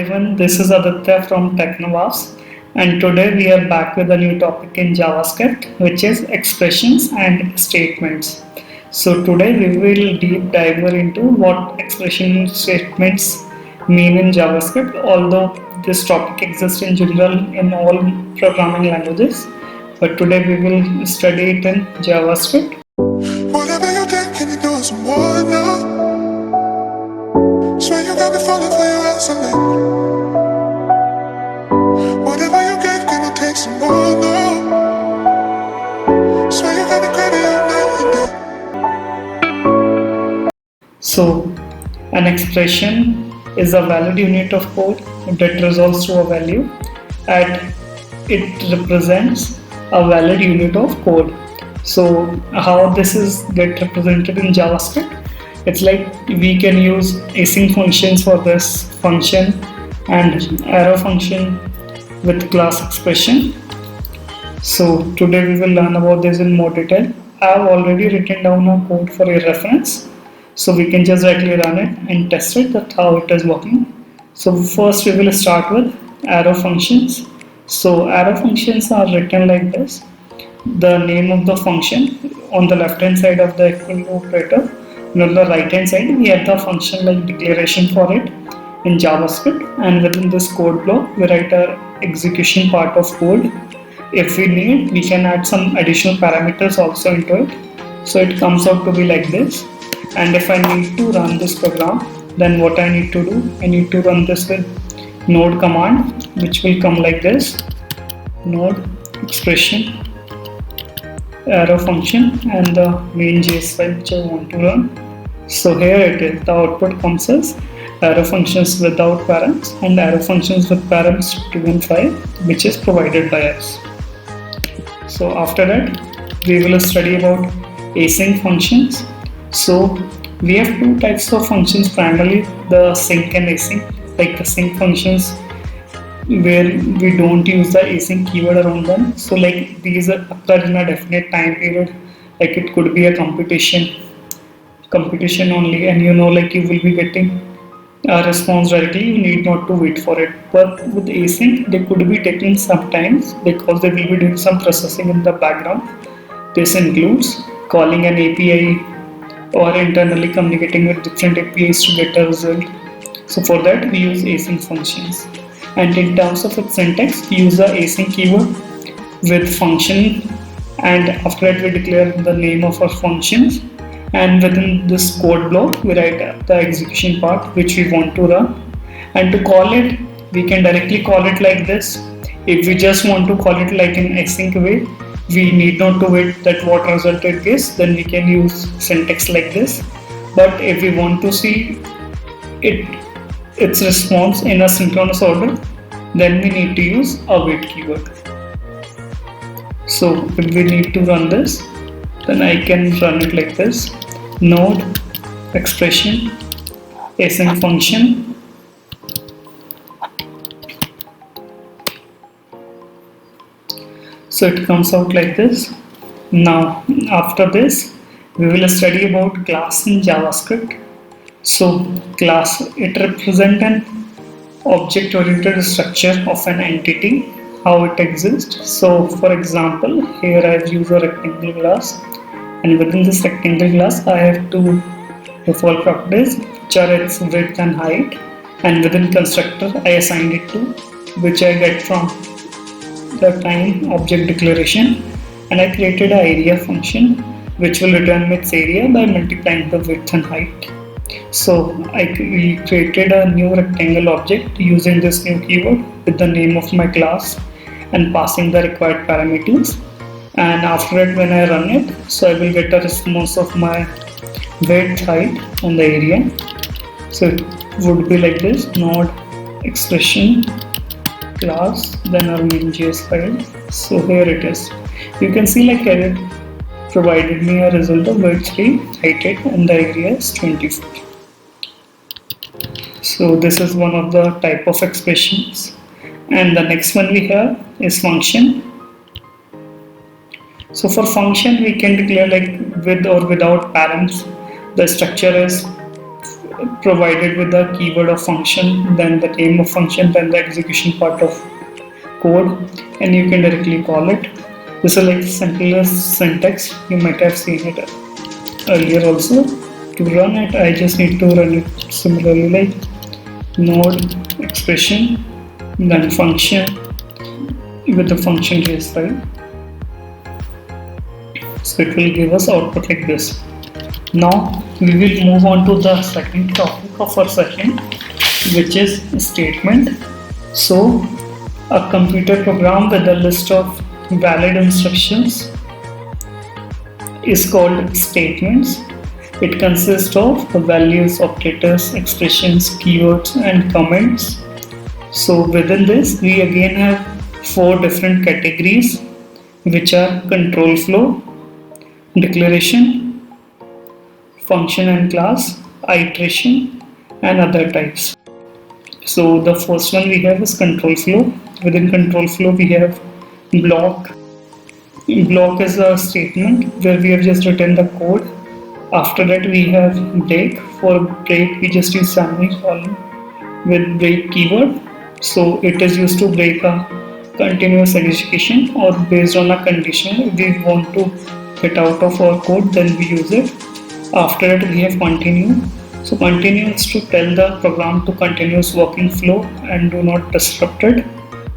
everyone, this is Aditya from Technovas, and today we are back with a new topic in JavaScript, which is expressions and statements. So today we will deep dive into what expression statements mean in JavaScript, although this topic exists in general in all programming languages. But today we will study it in JavaScript. Whatever you think, can you do some more now? Swear you got me falling for your excellence. Whatever you give, can you take some more now? Swear you got me craving all night and day. So, an expression is a valid unit of code that resolves to a value and it represents a valid unit of code. So, how this is get represented in JavaScript? It's like we can use async functions for this function and arrow function with class expression. So today we will learn about this in more detail. I have already written down a code for your reference, so we can just directly run it and test it that how it is working. So first we will start with arrow functions. So arrow functions are written like this. The name of the function on the left hand side of the equal operator, and on the right hand side we have the function like declaration for it in JavaScript, and within this code block we write our execution part of code. If we need, we can add some additional parameters also into it. So it comes out to be like this. And if I need to run this program, then what I need to do, I need to run this with node command, which will come like this: node expression arrow function and the main JS file which I want to run. So here it is, the output comes as arrow functions without params and arrow functions with params 2 and 5, which is provided by us. So after that we will study about async functions. So we have two types of functions, primarily the sync and async. Like the sync functions where we don't use the async keyword around them. So like these occur in a definite time period, like it could be a competition only, and like you will be getting a response directly, you need not to wait for it. But with async they could be taking some times because they will be doing some processing in the background. This includes calling an API or internally communicating with different APIs to get a result. So for that we use async functions. And in terms of its syntax, we use the async keyword with function, and after that we declare the name of our functions, and within this code block we write the execution part which we want to run. And to call it, we can directly call it like this. If we just want to call it like in async way, we need not to wait that what result it gives, then we can use syntax like this. But if we want to see its response in a synchronous order, then we need to use a wait keyword. So if we need to run this, then I can run it like this: node expression async function. So it comes out like this. Now after this we will study about class in JavaScript. So class, it represents an object-oriented structure of an entity, how it exists. So for example, here I have used a rectangle class, and within this rectangle class I have two default properties which are its width and height, and within constructor I assigned it to, which I get from the time object declaration, and I created an area function which will return its area by multiplying the width and height. So we created a new rectangle object using this new keyword with the name of my class and passing the required parameters. And after it, when I run it, so I will get a response of my width, height and the area. So it would be like this: node expression class, then our main JS file. So here it is. You can see like it provided me a result of width 3, height 8 and the area is 24. So this is one of the type of expressions. And the next one we have is function. So for function we can declare like with or without params. The structure is provided with the keyword of function, then the name of function, then the execution part of code, and you can directly call it. This is like simplest syntax. You might have seen it earlier also. To run it, I just need to run it similarly like node expression, then function with the function case file. So it will give us output like this. Now we will move on to the second topic of our session, which is statement. So a computer program with a list of valid instructions is called statements. It consists of values, operators, expressions, keywords, and comments. So within this, we again have 4 different categories, which are control flow, declaration, function and class, iteration, and other types. So the first one we have is control flow. Within control flow, we have block. Block is a statement where we have just written the code. After that, we have break. For break, we just use semicolon with break keyword. So it is used to break a continuous execution, or based on a condition. If we want to get out of our code, then we use it. After that, we have continue. So continue is to tell the program to continuous working flow and do not disrupt it.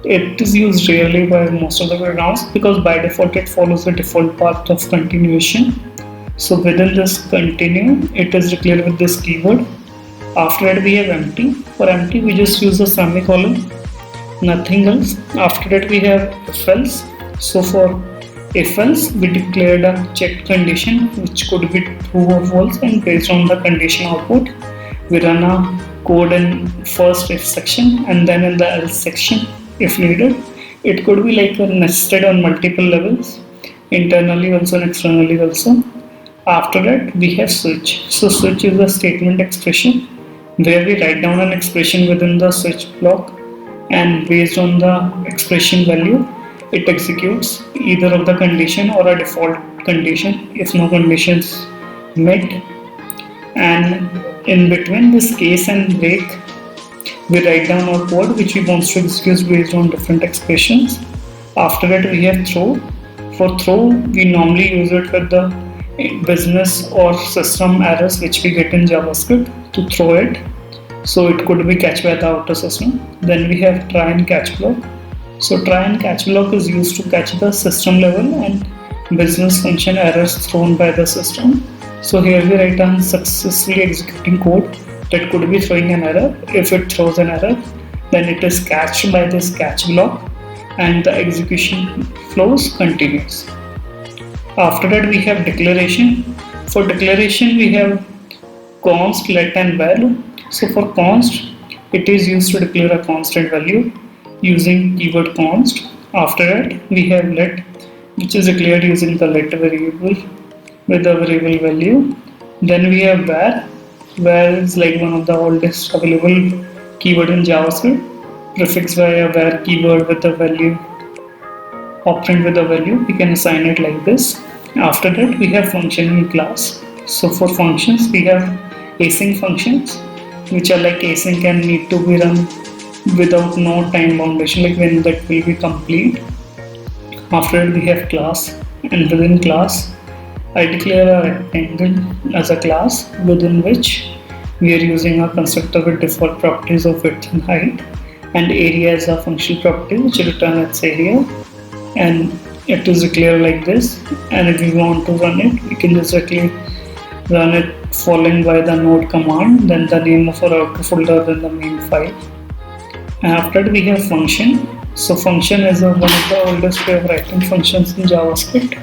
It is used rarely by most of the programs because by default it follows the default path of continuation. So within this continue, it is declared with this keyword. After that, we have empty. For empty, we just use a semicolon, nothing else. After that, we have if else. So for if else, we declared a checked condition which could be true or false, and based on the condition output, we run a code in first if section and then in the else section if needed. It could be like nested on multiple levels, internally also and externally also. After that, we have switch. So switch is a statement expression where we write down an expression within the switch block, and based on the expression value, it executes either of the condition or a default condition if no conditions met. And in between this case and break, we write down our code which we want to execute based on different expressions. After that, we have throw. For throw, we normally use it with the business or system errors which we get in JavaScript to throw it. So it could be catch by the outer system. Then we have try and catch block. So try and catch block is used to catch the system level and business function errors thrown by the system. So here we write down successfully executing code that could be throwing an error. If it throws an error, then it is catched by this catch block and the execution flows continues. After that, we have declaration. For declaration, we have const, let, and val. So for const, it is used to declare a constant value using keyword const. After that, we have let, which is declared using the let variable with a variable value. Then we have var. Var is like one of the oldest available keyword in JavaScript, prefixed by a var keyword with a value, operand with a value. We can assign it like this. After that, we have function and class. So for functions, we have async functions, which are like async and need to be run without no time boundation, like when that will be complete. After that, we have class, and within class, I declare a rectangle as a class within which we are using a constructor with default properties of width and height, and area is a functional property which returns its area, and it is declared like this. And if we want to run it, we can just directly run it following by the node command, then the name of our output folder, then the main file. And after that, we have function. So function is one of the oldest way of writing functions in JavaScript,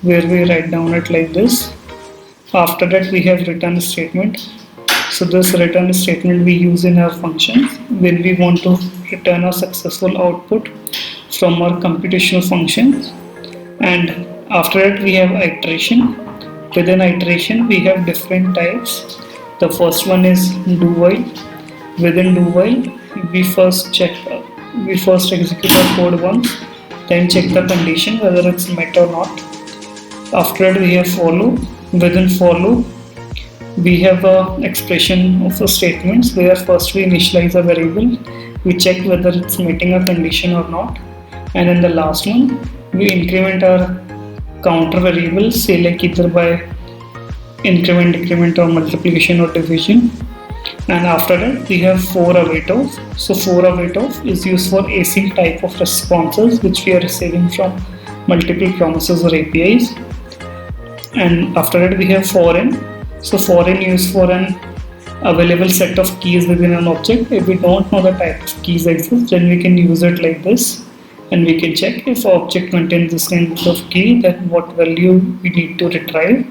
where we write down it like this. After that, we have return statement. So this return statement we use in our functions when we want to return a successful output from our computational functions. And after that, we have iteration. Within iteration, we have different types. The first one is do while. Within do while, we first execute our code once, then check the condition whether it's met or not. After that, we have for loop. Within for loop, we have a expression of a statements where first we initialize a variable, we check whether it's meeting a condition or not, and in the last one we increment our counter variable, say like either by increment, decrement, or multiplication or division. And after that we have for await of. So for await of is used for async type of responses which we are receiving from multiple promises or APIs. And after that we have for in. So for in used for an available set of keys within an object. If we don't know the type of keys exist, then we can use it like this, and we can check if object contains this kind of key, then what value we need to retrieve.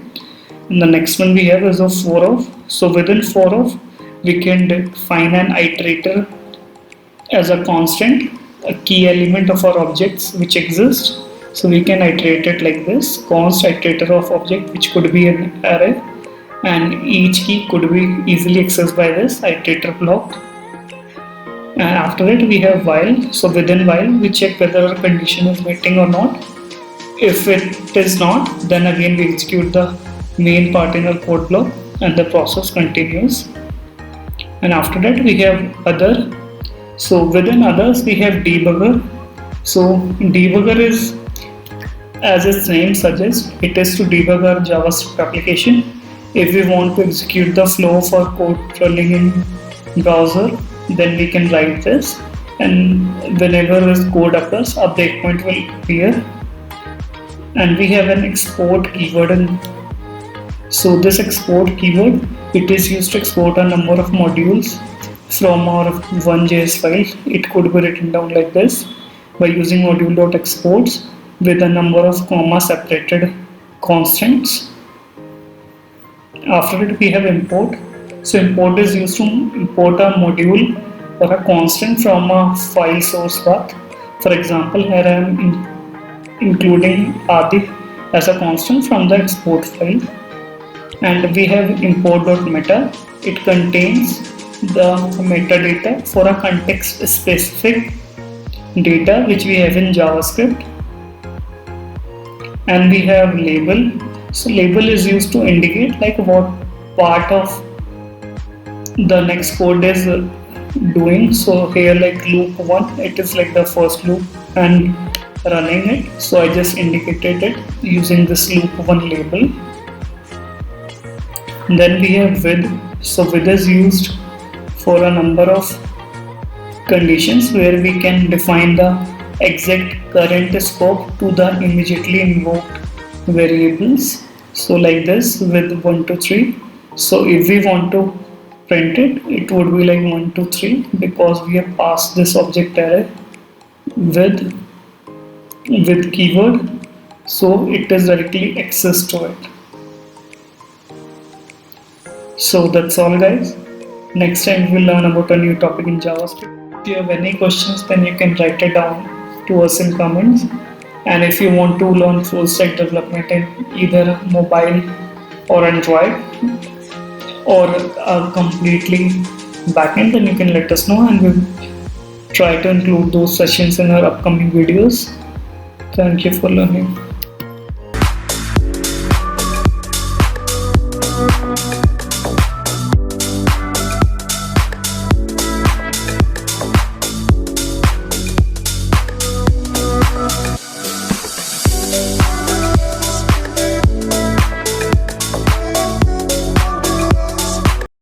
And the next one we have is of for of. So within for of we can define an iterator as a constant, a key element of our objects which exist. So we can iterate it like this, const iterator of object, which could be an array, and each key could be easily accessed by this iterator block. And after it we have while. So within while we check whether our condition is meeting or not. If it is not, then again we execute the main part in our code block and the process continues. And after that we have other. So within others we have debugger. So debugger is, as its name suggests, it is to debug our JavaScript application. If we want to execute the flow of our code running in browser, then we can write this, and whenever this code occurs, a breakpoint will appear. And we have an export keyword, and so this export keyword, it is used to export a number of modules from our 1.js file. It could be written down like this by using module.exports with a number of comma separated constants. After it we have import. So import is used to import a module or a constant from a file source path. For example, here I am including Adi as a constant from the export file. And we have import.meta. It contains the metadata for a context specific data which we have in JavaScript. And we have label. So label is used to indicate like what part of the next code is doing. So here like loop 1, it is like the first loop and running it. So I just indicated it using this loop 1 label. Then we have with. So with is used for a number of conditions where we can define the exact current scope to the immediately invoked variables. So like this with 1 to 3. So if we want to print it, it would be like 1 to 3 because we have passed this object array with keyword, so it is directly access to it. So that's all guys. Next time we'll learn about a new topic in JavaScript. If you have any questions, then you can write it down to us in comments. And if you want to learn full stack development in either mobile or Android or completely backend, then you can let us know and we'll try to include those sessions in our upcoming videos. Thank you for learning.